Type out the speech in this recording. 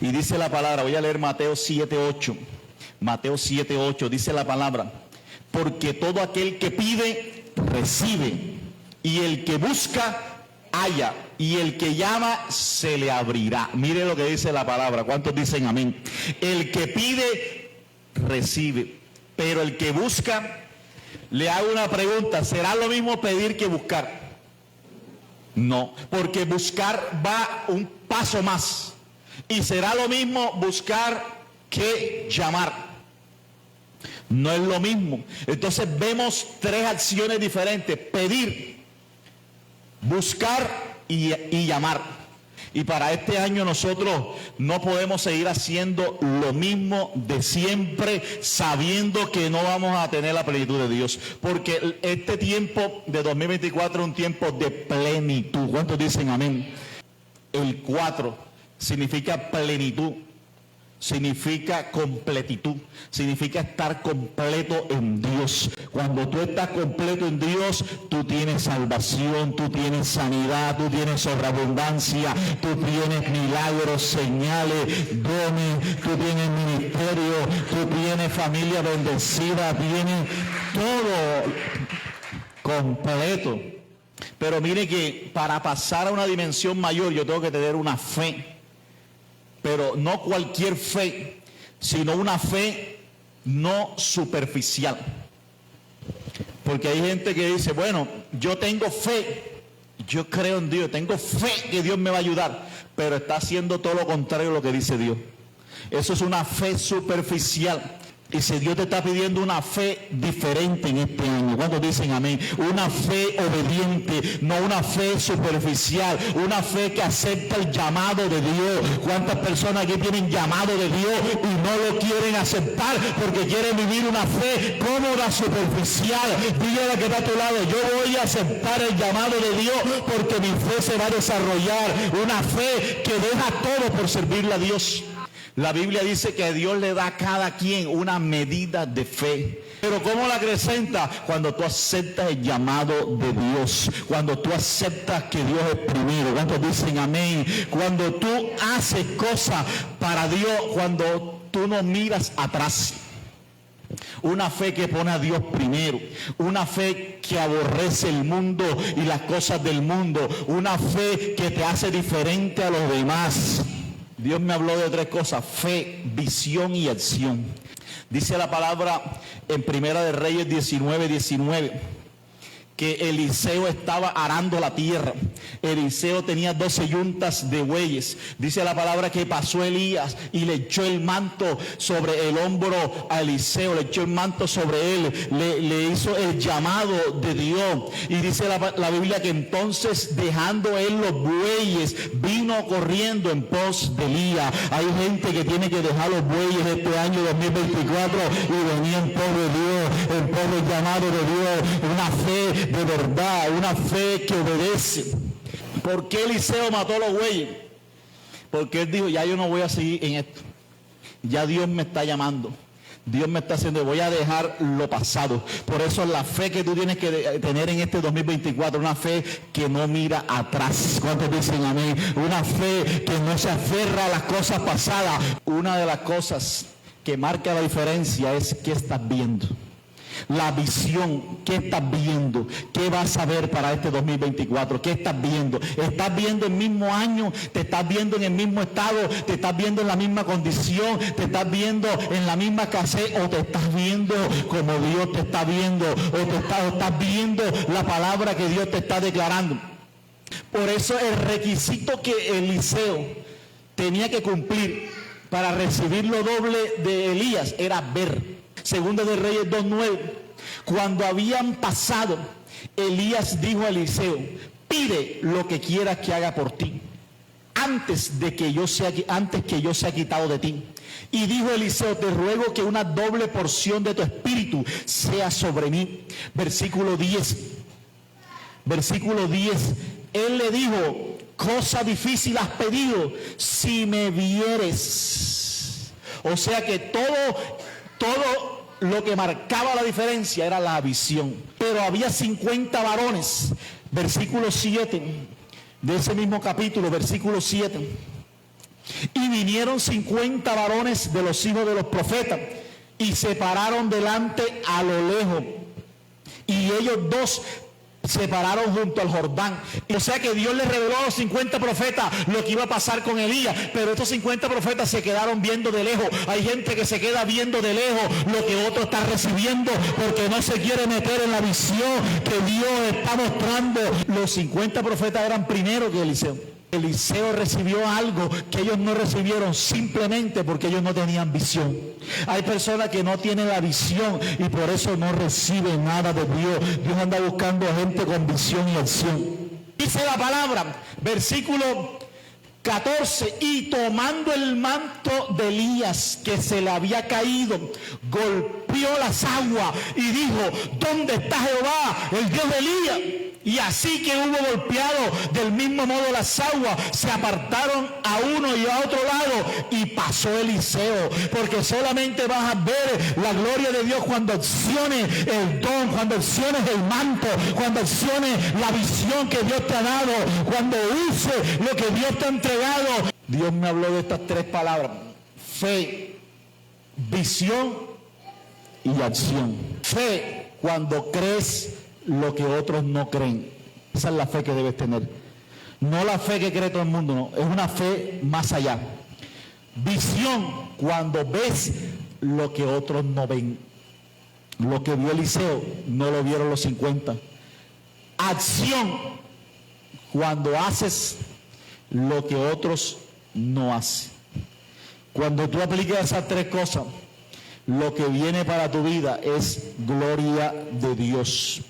Y dice la palabra, voy a leer Mateo 7:8. Mateo 7:8 dice la palabra: porque todo aquel que pide, recibe, y el que busca, halla, y el que llama, se le abrirá. Mire lo que dice la palabra. ¿Cuántos dicen amén? El que pide, recibe, pero el que busca, le hago una pregunta: ¿será lo mismo pedir que buscar? No, porque buscar va un paso más. Y será lo mismo buscar que llamar. No es lo mismo. Entonces vemos tres acciones diferentes: pedir, buscar y llamar. Y para este año nosotros no podemos seguir haciendo lo mismo de siempre, sabiendo que no vamos a tener la plenitud de Dios. Porque este tiempo de 2024 es un tiempo de plenitud. ¿Cuántos dicen amén? El 4 significa plenitud, significa completitud, significa estar completo en Dios. Cuando tú estás completo en Dios, tú tienes salvación, tú tienes sanidad, tú tienes sobreabundancia, tú tienes milagros, señales, dones, tú tienes ministerio, tú tienes familia bendecida, tienes todo completo. Pero mire que para pasar a una dimensión mayor yo tengo que tener una fe. Pero no cualquier fe, sino una fe no superficial. Porque hay gente que dice, bueno, yo tengo fe, yo creo en Dios, tengo fe que Dios me va a ayudar, pero está haciendo todo lo contrario a lo que dice Dios. Eso es una fe superficial. Y si Dios te está pidiendo una fe diferente en este año, ¿cuántos dicen amén? Una fe obediente, no una fe superficial, una fe que acepta el llamado de Dios. ¿Cuántas personas aquí tienen llamado de Dios y no lo quieren aceptar porque quieren vivir una fe cómoda, superficial? Dígale que está a tu lado: yo voy a aceptar el llamado de Dios porque mi fe se va a desarrollar. Una fe que deja todo por servirle a Dios. La Biblia dice que Dios le da a cada quien una medida de fe. Pero ¿cómo la acrecenta? Cuando tú aceptas el llamado de Dios. Cuando tú aceptas que Dios es primero. ¿Cuántos dicen amén? Cuando tú haces cosas para Dios, cuando tú no miras atrás. Una fe que pone a Dios primero, una fe que aborrece el mundo y las cosas del mundo, una fe que te hace diferente a los demás. Dios me habló de tres cosas: fe, visión y acción. Dice la palabra en Primera de Reyes 19:19 que Eliseo estaba arando la tierra. Eliseo tenía 12 yuntas de bueyes. Dice la palabra que pasó Elías y le echó el manto sobre el hombro a Eliseo, le echó el manto sobre él, le hizo el llamado de Dios. Y dice la Biblia que entonces, dejando él los bueyes, vino corriendo en pos de Elías. Hay gente que tiene que dejar los bueyes este año 2024 y venir en pos de Dios, en pos del llamado de Dios. Una fe de verdad, una fe que obedece. ¿Por qué Eliseo mató a los bueyes? Porque él dijo: ya yo no voy a seguir en esto, ya Dios me está llamando, Dios me está haciendo, voy a dejar lo pasado. Por eso la fe que tú tienes que tener en este 2024, una fe que no mira atrás. ¿Cuántos dicen amén? Una fe que no se aferra a las cosas pasadas. Una de las cosas que marca la diferencia es qué estás viendo. La visión, ¿qué estás viendo? ¿Qué vas a ver para este 2024? ¿Qué estás viendo? ¿Estás viendo el mismo año? ¿Te estás viendo en el mismo estado? ¿Te estás viendo en la misma condición? ¿Te estás viendo en la misma escasez? ¿O te estás viendo como Dios te está viendo? ¿O estás viendo la palabra que Dios te está declarando? Por eso el requisito que Eliseo tenía que cumplir para recibir lo doble de Elías era ver. Segunda de Reyes 2:9. Cuando habían pasado, Elías dijo a Eliseo: pide lo que quieras que haga por ti, antes que yo sea quitado de ti. Y dijo Eliseo: te ruego que una doble porción de tu espíritu sea sobre mí. Versículo 10. Él le dijo: cosa difícil has pedido, si me vieres. O sea que todo lo que marcaba la diferencia era la visión. Pero había 50 varones, versículo 7 de ese mismo capítulo, versículo 7, Y vinieron 50 varones de los hijos de los profetas y se pararon delante a lo lejos. Y ellos dos se pararon junto al Jordán. O sea que Dios les reveló a los 50 profetas lo que iba a pasar con Elías, pero estos 50 profetas se quedaron viendo de lejos. Hay gente que se queda viendo de lejos lo que otro está recibiendo porque no se quiere meter en la visión que Dios está mostrando. Los 50 profetas eran primero que Eliseo. Eliseo recibió algo que ellos no recibieron simplemente porque ellos no tenían visión. Hay personas que no tienen la visión y por eso no reciben nada de Dios. Dios anda buscando gente con visión y acción. Dice la palabra, versículo 14, y tomando el manto de Elías que se le había caído, golpeó las aguas y dijo, ¿dónde está Jehová, el Dios de Elías? Y así que hubo golpeado del mismo modo las aguas, se apartaron a uno y a otro lado y pasó Eliseo. Porque solamente vas a ver la gloria de Dios cuando acciones el don, cuando acciones el manto, cuando acciones la visión que Dios te ha dado, cuando uses lo que Dios te ha entregado. Dios me habló de estas tres palabras: fe, visión y acción. Fe, cuando crees lo que otros no creen. Esa es la fe que debes tener. No la fe que cree todo el mundo, no. Es una fe más allá. Visión, cuando ves lo que otros no ven. Lo que vio Eliseo, no lo vieron los 50. Acción, cuando haces lo que otros no hacen. Cuando tú aplicas esas tres cosas, lo que viene para tu vida es gloria de Dios.